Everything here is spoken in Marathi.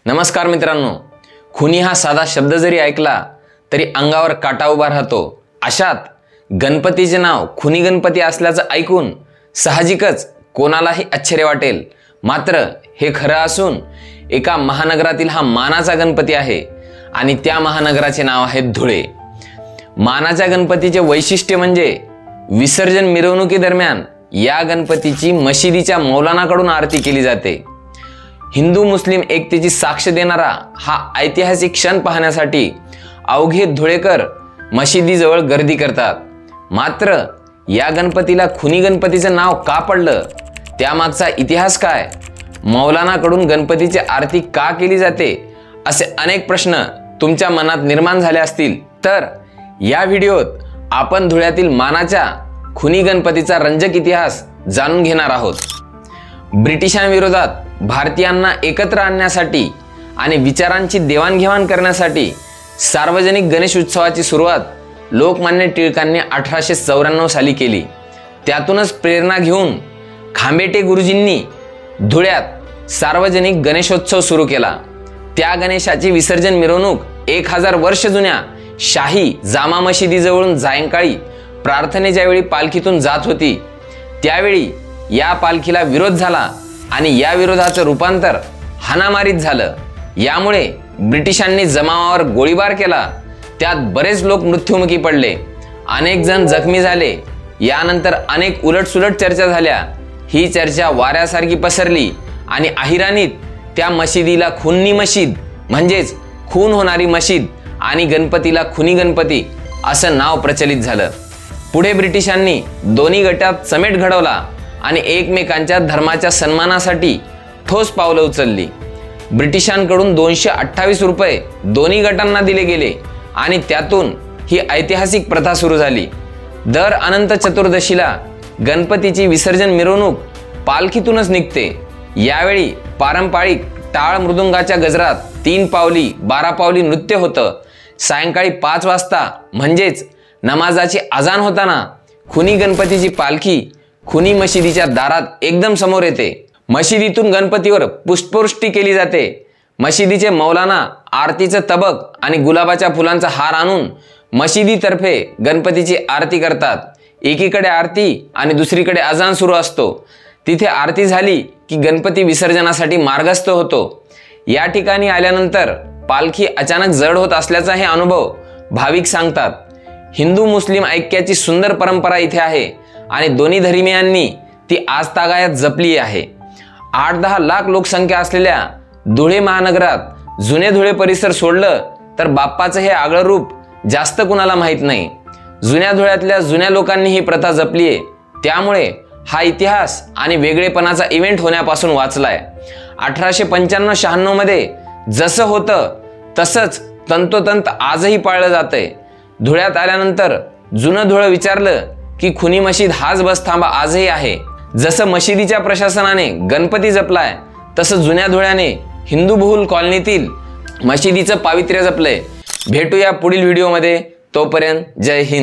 नमस्कार मित्रांनो, खुनी हा साधा शब्द जरी ऐकला तरी अंगावर काटा उभा राहतो। अशात गणपतीचे नाव खुनी गणपती असल्याचं ऐकून साहजिकच कोणालाही आश्चर्य वाटेल। मात्र हे खरं असून एका महानगरातील हा मानाचा गणपती आहे आणि त्या महानगराचे नाव आहे धुळे। मानाच्या गणपतीचे वैशिष्ट्य म्हणजे विसर्जन मिरवणुकीदरम्यान या गणपतीची मशिदीच्या मौलानाकडून आरती केली जाते। हिंदू मुस्लिम एकतेची साक्ष देणारा हा ऐतिहासिक क्षण पाहण्यासाठी अवघे धुळेकर मशिदीजवळ गर्दी करतात। मात्र या गणपतीला खुनी गणपतीचं नाव का पडलं, त्यामागचा इतिहास काय, मौलानाकडून गणपतीची आरती का केली जाते, असे अनेक प्रश्न तुमच्या मनात निर्माण झाले असतील। तर या व्हिडिओत आपण धुळ्यातील मानाच्या खुनी गणपतीचा रंजक इतिहास जाणून घेणार आहोत। ब्रिटिशांविरोधात भारतीयांना एकत्र आणण्यासाठी आणि विचारांची देवाणघेवाण करण्यासाठी सार्वजनिक गणेश उत्सवाची सुरुवात लोकमान्य टिळकांनी 1894 साली केली। त्यातूनच प्रेरणा घेऊन खांबेटे गुरुजींनी धुळ्यात सार्वजनिक गणेशोत्सव सुरू केला। त्या गणेशाची विसर्जन मिरवणूक 1000 वर्ष जुन्या शाही जामा मशिदीजवळून सायंकाळी प्रार्थनेच्या वेळी पालखीतून जात होती। त्यावेळी या पालखीला विरोध झाला आणि या विरोधाचं रूपांतर हाणामारीत झालं। यामुळे ब्रिटिशांनी जमावावर गोळीबार केला। त्यात बरेच लोक मृत्युमुखी पडले, अनेक जण जखमी झाले। यानंतर अनेक उलटसुलट चर्चा झाल्या। ही चर्चा वाऱ्यासारखी पसरली आणि अहिराणीत त्या मशिदीला खुनी मशीद म्हणजेच खून होणारी मशीद आणि गणपतीला खुनी गणपती असं नाव प्रचलित झालं। पुढे ब्रिटिशांनी दोन्ही गटात समेट घडवला आणि एकमेकांच्या धर्माच्या सन्मानासाठी ठोस पावलं उचलली। ब्रिटिशांकडून 228 रुपये दोन्ही गटांना दिले गेले आणि त्यातून ही ऐतिहासिक प्रथा सुरू झाली। दर अनंत चतुर्दशीला गणपतीची विसर्जन मिरवणूक पालखीतूनच निघते। यावेळी पारंपरिक टाळ मृदुंगाच्या गजरात 3 पावली 12 पावली नृत्य होतं। सायंकाळी 5 वाजता म्हणजेच नमाजाची अजान होताना खुनी गणपतीची पालखी खुनी मशिदीच्या दारात एकदम समोर येते। मशिदीतून गणपतीवर पुष्पवृष्टी केली जाते। मशिदीचे मौलाना आरतीचं तबक आणि गुलाबाच्या फुलांचा हार आणून मशिदीतर्फे गणपतीची आरती करतात। एकीकडे आरती आणि दुसरीकडे अजान सुरू असतो। तिथे आरती झाली की गणपती विसर्जनासाठी मार्गस्थ होतो। या ठिकाणी आल्यानंतर पालखी अचानक जड होत असल्याचा हे अनुभव भाविक सांगतात। हिंदू मुस्लिम ऐक्याची सुंदर परंपरा इथे आहे आणि दोन्ही धर्मियांनी ती आजतागायत जपली आहे। 8-10 लाख लोकसंख्या असलेल्या धुळे महानगरात जुने धुळे परिसर सोडलं तर बाप्पाचं हे आगळं रूप जास्त कुणाला माहीत नाही। जुन्या धुळ्यातल्या जुन्या लोकांनी ही प्रथा जपली आहे, त्यामुळे हा इतिहास आणि वेगळेपणाचा इव्हेंट होण्यापासून वाचलाय। 1895-96 मध्ये जसं होतं तसंच तंतोतंत आजही पाळलं जातंय। धुळ्यात आल्यानंतर जुनं धुळं विचारलं की खुनी मशीद हाच बस थांबा आजही आहे। जसं मशिदीच्या प्रशासनाने गणपती जपलाय तसं जुन्या धुळ्याने हिंदू बहुल कॉलनीतील मशिदीचं पावित्र्य जपलंय। भेटूया पुढील व्हिडिओमध्ये, तोपर्यंत जय हिंद।